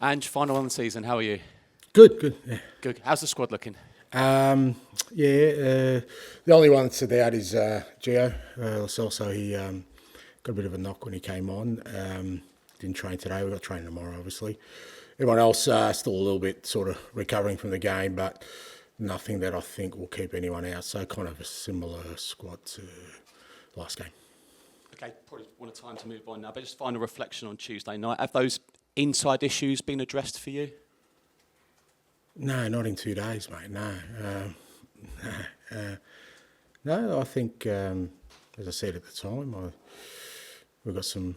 Ange, final on the season. How are you? Good. Yeah. Good. How's the squad looking? The only one that stood out is Gio Celso. He got a bit of a knock when he came on. Didn't train today. We've got training tomorrow, obviously. Everyone else still a little bit sort of recovering from the game, but nothing that I think will keep anyone out. So kind of a similar squad to last game. Okay, probably want a time to move on now, but just final reflection on Tuesday night. Have those inside issues been addressed for you? No, not in 2 days, mate. No, I think, as I said at the time, we've got some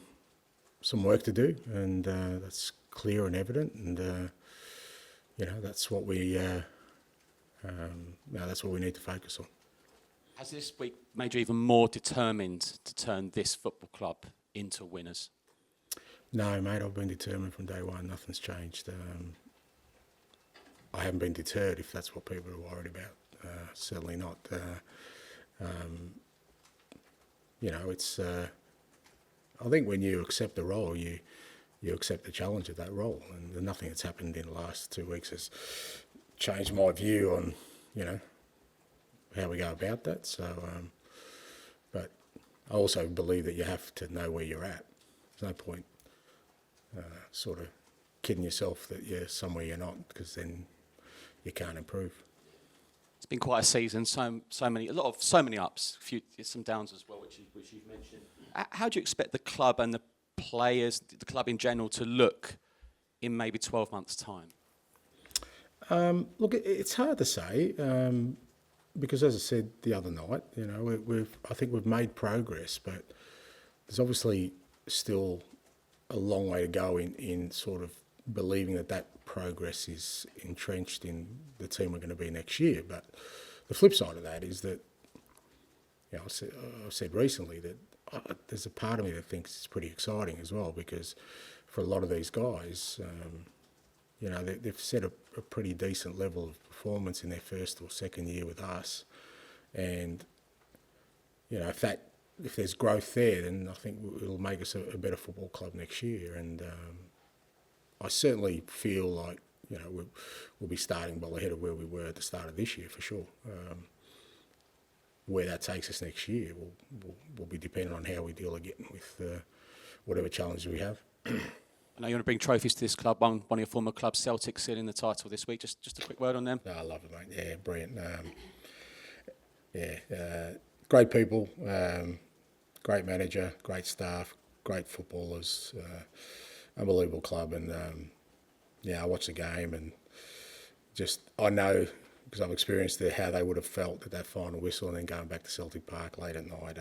work to do, and that's clear and evident, and that's what we need to focus on. Has this week made you even more determined to turn this football club into winners? No, mate, I've been determined from day one. Nothing's changed. I haven't been deterred, if that's what people are worried about. Certainly not. It's. I think when you accept the role, you accept the challenge of that role, and nothing that's happened in the last 2 weeks has changed my view on, how we go about that. So, but I also believe that you have to know where you're at. There's no point sort of kidding yourself that you're somewhere you're not, because then you can't improve. It's been quite a season. So many ups, some downs as well, which you've mentioned. How do you expect the club and the players, the club in general, to look in maybe 12 months' time? Look, it's hard to say because, as I said the other night, I think we've made progress, but there's obviously still a long way to go in sort of believing that progress is entrenched in the team we're going to be next year. But the flip side of that is that, I've said recently that there's a part of me that thinks it's pretty exciting as well, because for a lot of these guys, they've set a pretty decent level of performance in their first or second year with us, and if there's growth there, then I think it'll make us a better football club next year. And I certainly feel like we'll be starting well ahead of where we were at the start of this year for sure. Where that takes us next year will be dependent on how we deal again with whatever challenges we have. I know you want to bring trophies to this club. One of your former clubs, Celtic, sealing the title this week. Just a quick word on them. No, I love it, mate. Yeah, brilliant. Great people, great manager, great staff, great footballers, unbelievable club. And I watched the game and I know, because I've experienced how they would have felt at that final whistle, and then going back to Celtic Park late at night.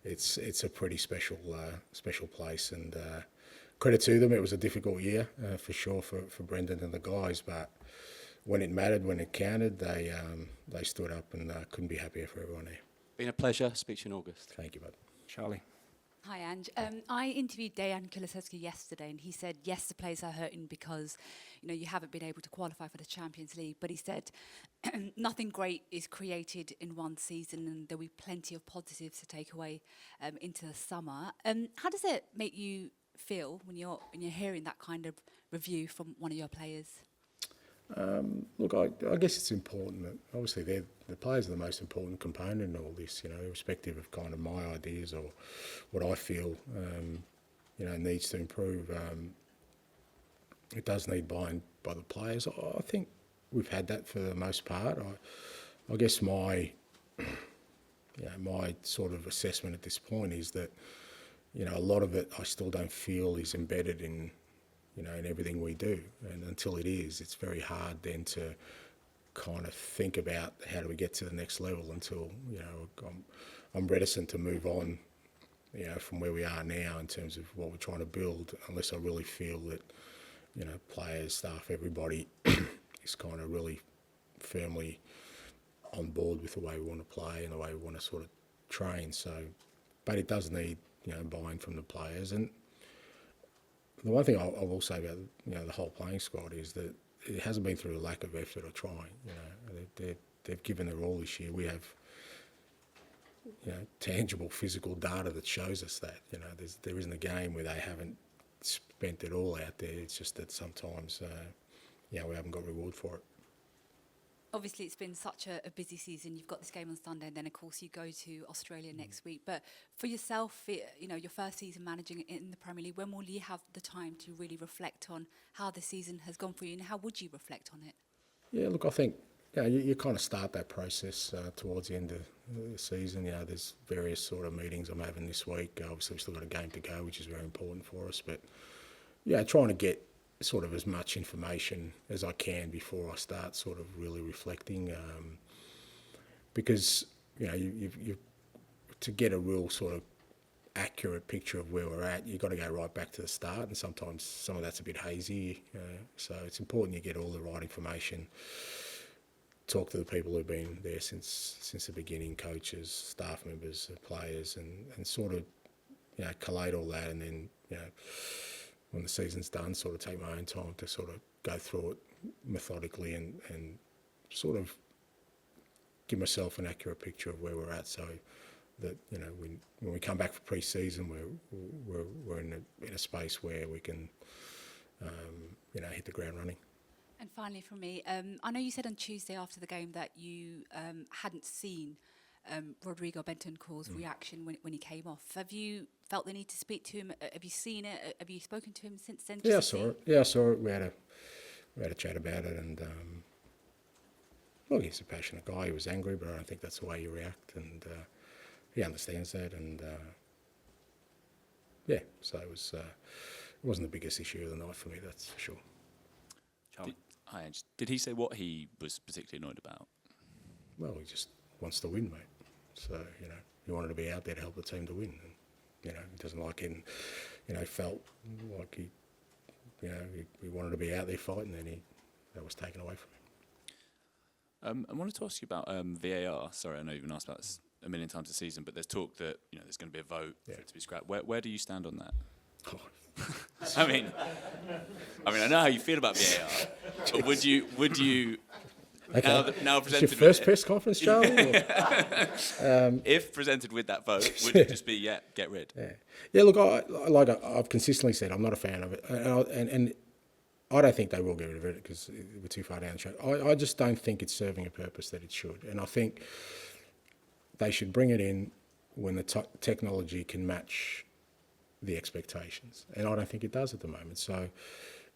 It's a pretty special place, and credit to them. It was a difficult year for sure for Brendan and the guys, but when it mattered, when it counted, they stood up, and couldn't be happier for everyone there. Been a pleasure. Speak to you in August. Thank you, bud. Charlie. Hi, Ange. I interviewed Dejan Kulusevski yesterday, and he said, yes, the players are hurting because, you haven't been able to qualify for the Champions League. But he said, nothing great is created in one season, and there'll be plenty of positives to take away into the summer. How does it make you feel when you're hearing that kind of review from one of your players? Look, I guess it's important that obviously the players are the most important component in all this, irrespective of kind of my ideas or what I feel, needs to improve. It does need buy-in by the players. I think we've had that for the most part. I guess my sort of assessment at this point is that, a lot of it I still don't feel is embedded in everything we do. And until it is, it's very hard then to kind of think about how do we get to the next level until, I'm reticent to move on, from where we are now in terms of what we're trying to build, unless I really feel that, players, staff, everybody is kind of really firmly on board with the way we want to play and the way we want to sort of train. So, but it does need, buy-in from the players. And the one thing I will say about the whole playing squad is that it hasn't been through a lack of effort or trying. They've given their all this year. We have tangible physical data that shows us that there isn't a game where they haven't spent it all out there. It's just that sometimes, we haven't got reward for it. Obviously, it's been such a busy season. You've got this game on Sunday, and then, of course, you go to Australia next week. But for yourself, your first season managing in the Premier League, when will you have the time to really reflect on how the season has gone for you, and how would you reflect on it? Yeah, look, I think you kind of start that process towards the end of the season. There's various sort of meetings I'm having this week. Obviously, we've still got a game to go, which is very important for us. But trying to get sort of as much information as I can before I start sort of really reflecting, because you to get a real sort of accurate picture of where we're at, you've got to go right back to the start, and sometimes some of that's a bit hazy. So it's important you get all the right information, talk to the people who've been there since the beginning, coaches, staff members, players, and sort of collate all that, and then when the season's done, sort of take my own time to sort of go through it methodically and sort of give myself an accurate picture of where we're at, so that when we come back for pre-season, we're in a space where we can hit the ground running. And finally, from me, I know you said on Tuesday after the game that you hadn't seen Rodrigo Bentancur's reaction when he came off. Have you felt the need to speak to him? Have you seen it? Have you spoken to him since then? Yeah, I saw it. Yeah, I saw it. We had a chat about it, and look, he's a passionate guy. He was angry, but I don't think that's the way you react, and he understands that, and so it wasn't the biggest issue of the night for me, that's for sure. Hi, Ange. Did he say what he was particularly annoyed about? Well, he just wants to win, mate. So, he wanted to be out there to help the team to win. And, he doesn't like it. And, felt like he wanted to be out there fighting, and that was taken away from him. I wanted to ask you about VAR. Sorry, I know you've been asked about this a million times this season, but there's talk that there's going to be a vote for it to be scrapped. Where do you stand on that? Oh. I mean, I know how you feel about VAR, but would you? Okay. Now It's presented your first with press conference, Charlie? if presented with that vote, would it just be get rid? Yeah. Look, I've consistently said I'm not a fan of it, and I don't think they will get rid of it because we're too far down the track. I just don't think it's serving a purpose that it should, and I think they should bring it in when the technology can match the expectations, and I don't think it does at the moment. So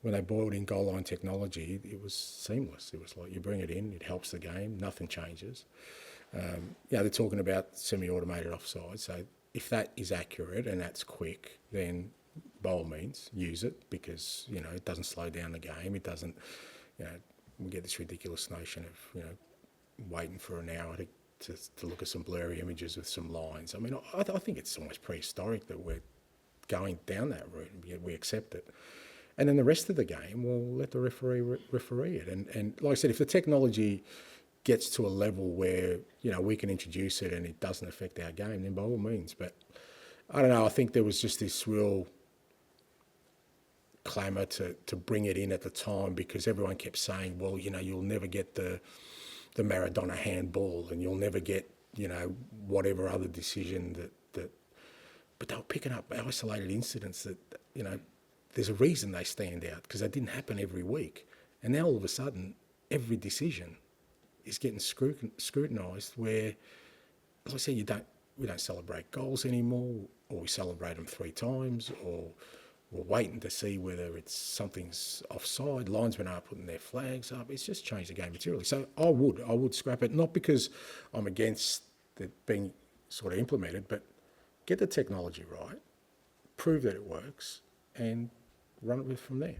when they brought in goal line technology, it was seamless. It was like you bring it in, it helps the game, nothing changes. They're talking about semi-automated offside, so if that is accurate and that's quick, then by all means use it, because it doesn't slow down the game. It doesn't, we get this ridiculous notion of waiting for an hour to look at some blurry images with some lines. I mean, I think it's almost prehistoric that we're going down that route, and yet we accept it. And then the rest of the game, we'll let the referee referee it. And like I said, if the technology gets to a level where we can introduce it and it doesn't affect our game, then by all means. But I don't know. I think there was just this real clamour to bring it in at the time, because everyone kept saying, well, you'll never get the Maradona handball, and you'll never get whatever other decision that. But they were picking up isolated incidents that there's a reason they stand out, because they didn't happen every week. And now all of a sudden, every decision is getting scrutinised, where, like I say, we don't celebrate goals anymore, or we celebrate them 3 times, or we're waiting to see whether something's offside. Linesmen are putting their flags up. It's just changed the game materially. So I would scrap it, not because I'm against it being sort of implemented, but get the technology right, prove that it works, and run it with from there.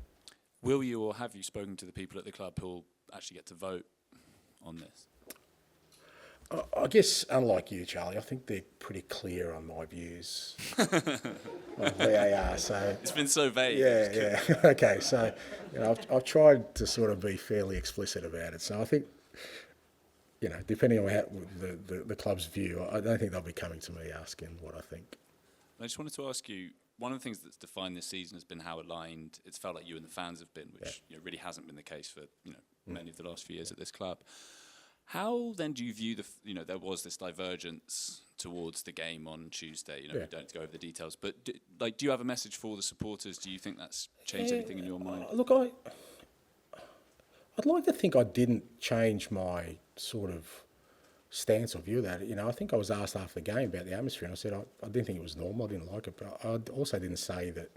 Will you, or have you spoken to the people at the club who will actually get to vote on this? I guess, unlike you, Charlie, I think they're pretty clear on my views of VAR. So it's been so vague. Yeah. Okay, so I've tried to sort of be fairly explicit about it. So I think, depending on the club's view, I don't think they'll be coming to me asking what I think. I just wanted to ask you, one of the things that's defined this season has been how aligned it's felt like you and the fans have been, which really hasn't been the case for many of the last few years at this club. How then do you view there was this divergence towards the game on Tuesday. You know, Yeah. we don't have to go over the details, but do you have a message for the supporters? Do you think that's changed anything in your mind? Look, I'd like to think I didn't change my sort of stance or view of that. You know, I think I was asked after the game about the atmosphere, and I said I didn't think it was normal. I didn't like it, but I also didn't say that,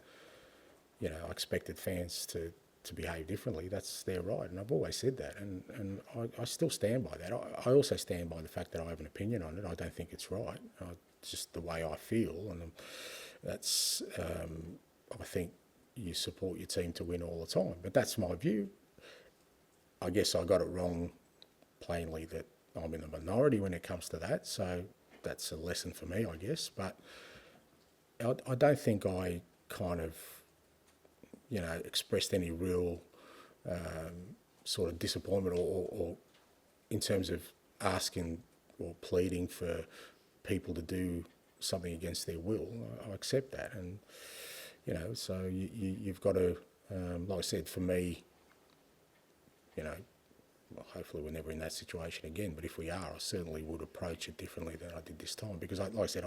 you know, I expected fans to behave differently. That's their right, and I've always said that, and I still stand by that. I also stand by the fact that I have an opinion on it. I don't think it's right. It's just the way I feel, and that's I think you support your team to win all the time. But that's my view. I guess I got it wrong plainly that I'm in the minority when it comes to that, so that's a lesson for me, I guess. But I don't think I kind of, you know, expressed any real sort of disappointment or in terms of asking or pleading for people to do something against their will. I accept that, and you know, so you've got to, like I said, for me, you know, well, hopefully we're never in that situation again, but if we are, I certainly would approach it differently than I did this time, because like I said,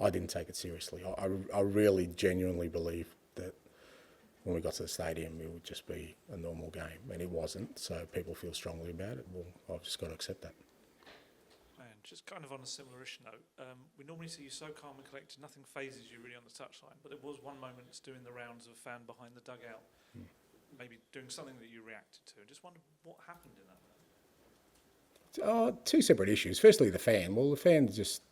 I didn't take it seriously. I really genuinely believe that when we got to the stadium it would just be a normal game, and it wasn't, so people feel strongly about it. Well, I've just got to accept that. And just kind of on a similar-ish note, we normally see you so calm and collected, nothing phases you really on the touchline, but there was one moment doing the rounds of a fan behind the dugout, maybe doing something that you reacted to. I just wondered what happened in that moment. Two separate issues. Firstly, the fan. Well, the fan just,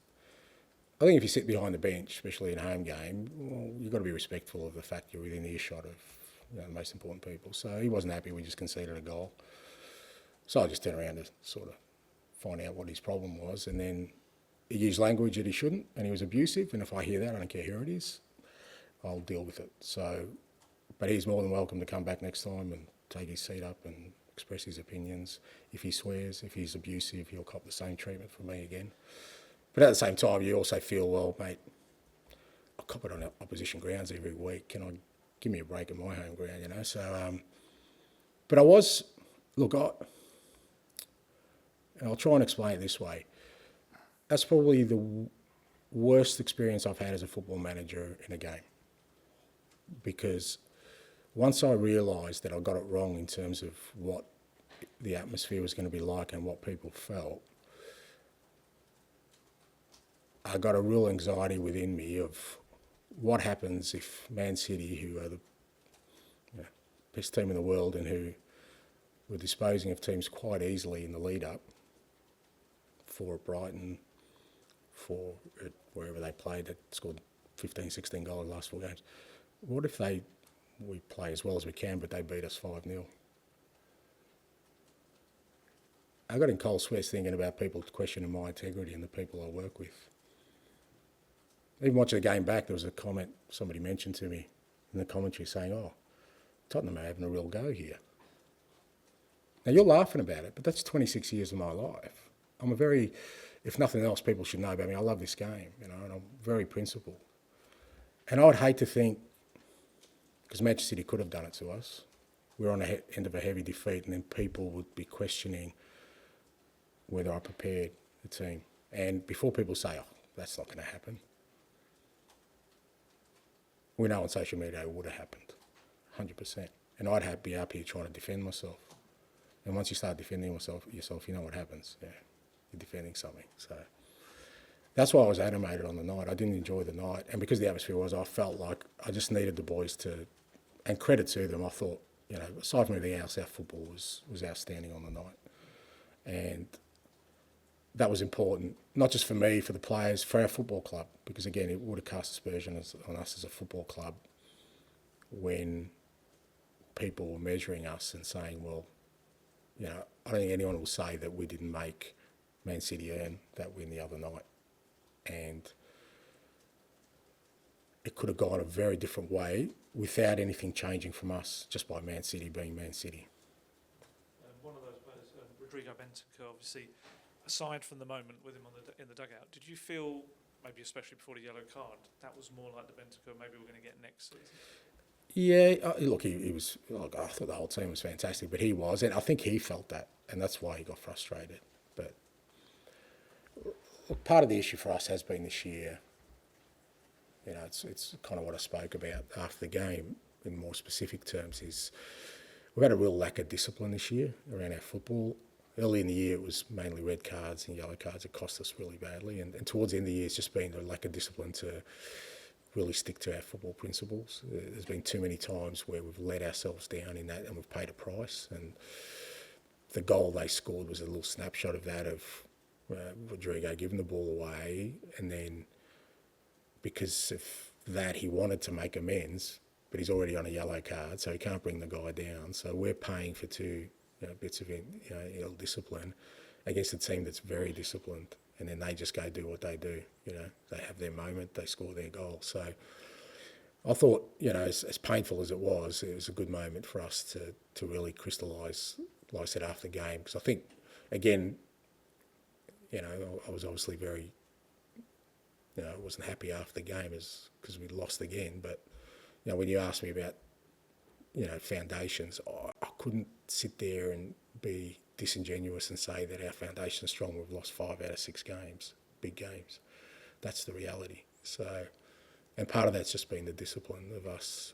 I think if you sit behind the bench, especially in a home game, well, you've got to be respectful of the fact you're within earshot of, you know, the most important people. So he wasn't happy we just conceded a goal. So I just turned around to sort of find out what his problem was, and then he used language that he shouldn't, and he was abusive, and if I hear that, I don't care who it is, I'll deal with it. So, but he's more than welcome to come back next time and take his seat up and express his opinions. If he swears, if he's abusive, he'll cop the same treatment from me again. But at the same time, you also feel, well, mate, I cop it on opposition grounds every week. Can I give me a break at my home ground, you know? So, but I was, look, and I'll try and explain it this way. That's probably the worst experience I've had as a football manager in a game, because once I realised that I got it wrong in terms of what the atmosphere was going to be like and what people felt, I got a real anxiety within me of what happens if Man City, who are the best team in the world and who were disposing of teams quite easily in the lead-up, for Brighton, for wherever they played, that scored 15, 16 goals the last 4 games. What if we play as well as we can, but they beat us 5-0? I got in cold sweats thinking about people questioning my integrity and the people I work with. Even watching the game back, there was a comment somebody mentioned to me in the commentary saying, "Oh, Tottenham are having a real go here." Now, you're laughing about it, but that's 26 years of my life. I'm a very, if nothing else, people should know about me. I love this game, you know, and I'm very principled. And I would hate to think, because Manchester City could have done it to us, we're on the end of a heavy defeat, and then people would be questioning whether I prepared the team. And before people say, "Oh, that's not going to happen," we know on social media it would have happened, 100%. And I'd be up here trying to defend myself. And once you start defending yourself, you know what happens. Yeah, you're defending something. So that's why I was animated on the night. I didn't enjoy the night. And because the atmosphere was, I felt like I just needed the boys to, and credit to them, I thought, you know, aside from everything else, our football was outstanding on the night. And that was important, not just for me, for the players, for our football club, because again, it would have cast aspersions on us as a football club when people were measuring us and saying, well, you know, I don't think anyone will say that we didn't make Man City earn that win the other night. And it could have gone a very different way without anything changing from us, just by Man City being Man City. One of those players, Rodrigo Bentancur, obviously, aside from the moment with him in the dugout, did you feel, maybe especially before the yellow card, that was more like the Bentancur maybe we're going to get next season? Yeah, look, he was, look, I thought the whole team was fantastic, but he was, and I think he felt that, and that's why he got frustrated. But look, part of the issue for us has been this year, you know, it's kind of what I spoke about after the game in more specific terms, is we've had a real lack of discipline this year around our football. Early in the year, it was mainly red cards and yellow cards. It cost us really badly. And towards the end of the year, it's just been a lack of discipline to really stick to our football principles. There's been too many times where we've let ourselves down in that and we've paid a price. And the goal they scored was a little snapshot of that, of Rodrigo giving the ball away. And then because of that, he wanted to make amends, but he's already on a yellow card, so he can't bring the guy down. So we're paying for two bits of ill discipline against a team that's very disciplined, and then they just go do what they do. They have their moment, they score their goal. So I thought, as painful as it was a good moment for us to really crystallise, like I said, after the game, because I think, again, I was obviously very, I wasn't happy after the game because we lost again, but when you asked me about foundations, I couldn't sit there and be disingenuous and say that our foundation's strong. We've lost 5 out of 6 games, big games. That's the reality. So, and part of that's just been the discipline of us.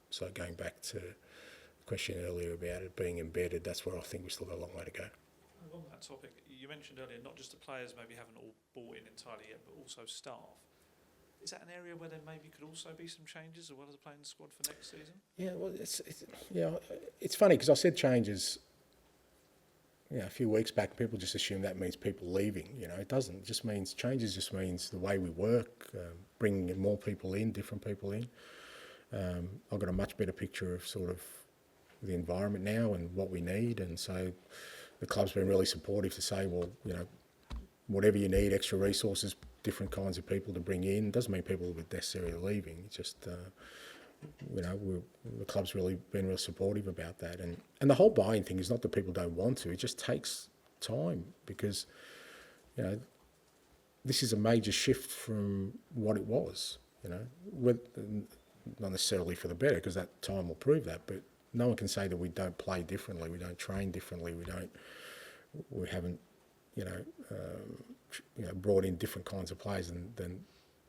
So going back to the question earlier about it being embedded, that's where I think we still got a long way to go. On that topic, you mentioned earlier, not just the players maybe haven't all bought in entirely yet, but also staff. Is that an area where there maybe could also be some changes as well as playing the squad for next season? Yeah, well, it's funny because I said changes, a few weeks back. People just assume that means people leaving. It doesn't. It just means changes. Just means the way we work, bringing more people in, different people in. I've got a much better picture of sort of the environment now and what we need, and so the club's been really supportive to say, well, whatever you need, extra resources, different kinds of people to bring in. Doesn't mean people are necessarily leaving. It's just, the club's really been real supportive about that. And the whole buying thing is not that people don't want to. It just takes time because, this is a major shift from what it was, not necessarily for the better, because that time will prove that, but no one can say that we don't play differently, we don't train differently, we haven't, brought in different kinds of players than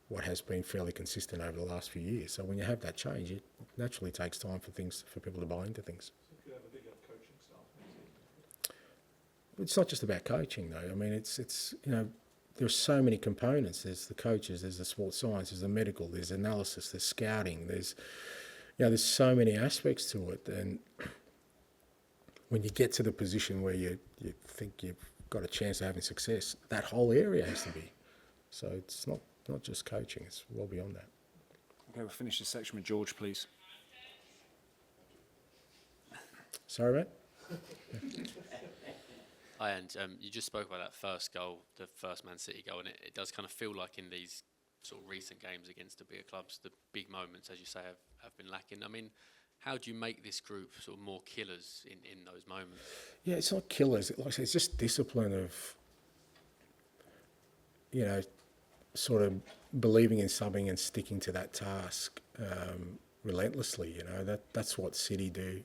what has been fairly consistent over the last few years. So when you have that change, it naturally takes time for people to buy into things. So you could have a bigger coaching staff. It's not just about coaching, though. I mean, it's there are so many components. There's the coaches, there's the sports science, there's the medical, there's analysis, there's scouting, there's so many aspects to it. And when you get to the position where you think you've got a chance of having success, that whole area has to be. So it's not just coaching, it's well beyond that. Okay, we'll finish this section with George, please. Sorry, mate? Hi, and you just spoke about that first goal, the first Man City goal, and it does kind of feel like in these sort of recent games against the bigger clubs, the big moments, as you say, have been lacking. I mean, how do you make this group sort of more killers in those moments? Yeah, it's not killers. Like I said, it's just discipline of, sort of believing in something and sticking to that task relentlessly. That's what City do.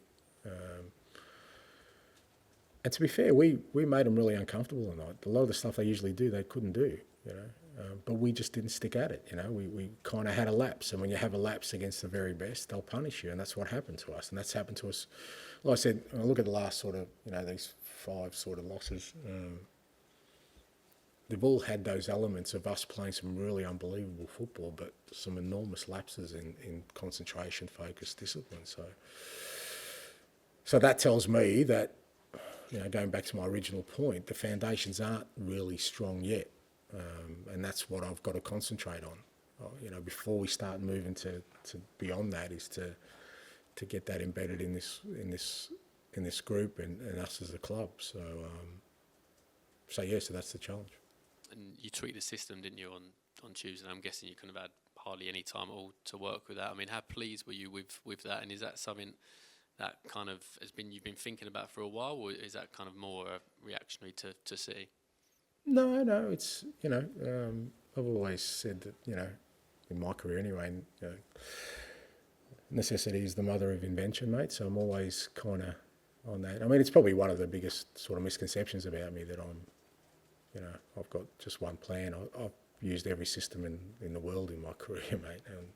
And to be fair, we made them really uncomfortable tonight. A lot of the stuff they usually do, they couldn't do. But we just didn't stick at it. We kind of had a lapse, and when you have a lapse against the very best, they'll punish you, and that's what happened to us. And that's happened to us. Like I said, when I look at the last sort of, these 5 sort of losses. They've all had those elements of us playing some really unbelievable football, but some enormous lapses in concentration, focus, discipline. So that tells me that, going back to my original point, the foundations aren't really strong yet. And that's what I've got to concentrate on. Before we start moving to beyond that, is to get that embedded in this group and us as a club. So that's the challenge. And you tweaked the system, didn't you, on Tuesday? I'm guessing you couldn't have had hardly any time at all to work with that. I mean, how pleased were you with that? And is that something that kind of you've been thinking about for a while, or is that kind of more reactionary to City? No, it's, I've always said that, in my career anyway, necessity is the mother of invention, mate. So I'm always kind of on that. I mean, it's probably one of the biggest sort of misconceptions about me that I'm You know, I've got just one plan. I've used every system in the world in my career, mate. And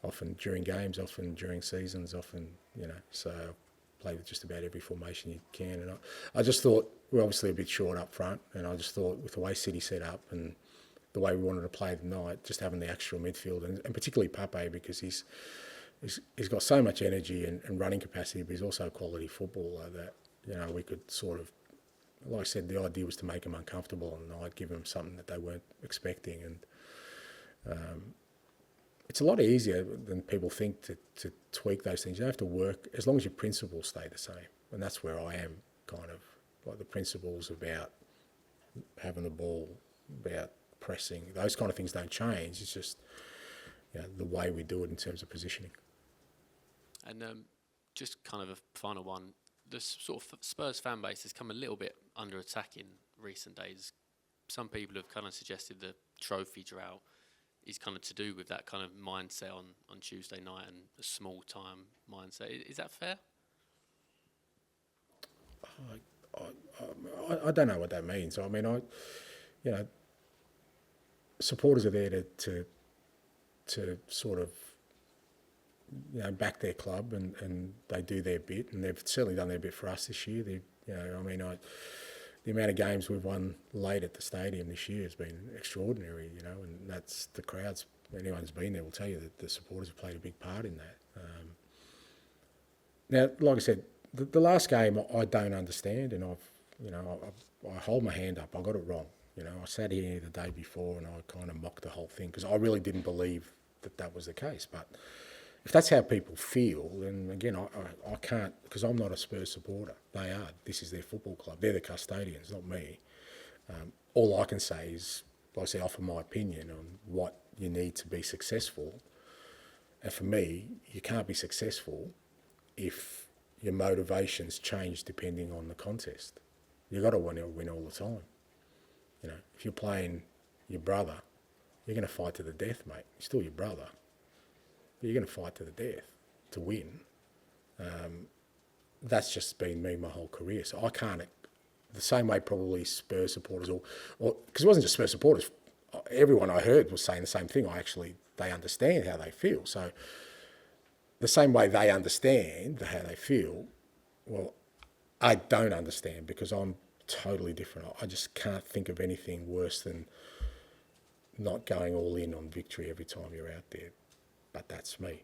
often during games, often during seasons, often, you know, so I play with just about every formation you can. And I just thought, we're obviously a bit short up front, and I just thought with the way City set up and the way we wanted to play tonight, just having the extra midfield, and particularly Pape, because he's got so much energy and running capacity, but he's also a quality footballer that, you know, we could sort of, like I said, the idea was to make them uncomfortable and I'd give them something that they weren't expecting. And it's a lot easier than people think to tweak those things. You don't have to work, as long as your principles stay the same. And that's where I am, kind of, like the principles about having the ball, about pressing, those kind of things don't change. It's just, you know, the way we do it in terms of positioning. And just kind of a final one, the sort of Spurs fan base has come a little bit under attack in recent days. Some people have kind of suggested the trophy drought is kind of to do with that kind of mindset on Tuesday night and a small time mindset. Is that fair? I don't know what that means. I mean, you know, supporters are there to sort of, you know, back their club and they do their bit, and they've certainly done their bit for us this year. You know, I mean, the amount of games we've won late at the stadium this year has been extraordinary, you know, and that's the crowds. Anyone who's been there will tell you that the supporters have played a big part in that. Now, like I said, the last game I don't understand, and I hold my hand up. I got it wrong. You know, I sat here the day before and I kind of mocked the whole thing because I really didn't believe that was the case. But if that's how people feel, then again, I can't, because I'm not a Spurs supporter. They are. This is their football club. They're the custodians, not me. All I can say is, like I say, offer my opinion on what you need to be successful. And for me, you can't be successful if your motivations change depending on the contest. You've got to win all the time. You know, if you're playing your brother, you're going to fight to the death, mate. He's still your brother. But you're going to fight to the death to win. That's just been me my whole career. So I can't, the same way probably Spurs supporters, or because it wasn't just Spurs supporters, everyone I heard was saying the same thing. They understand how they feel. So the same way they understand how they feel, well, I don't understand because I'm totally different. I just can't think of anything worse than not going all in on victory every time you're out there. But that's me.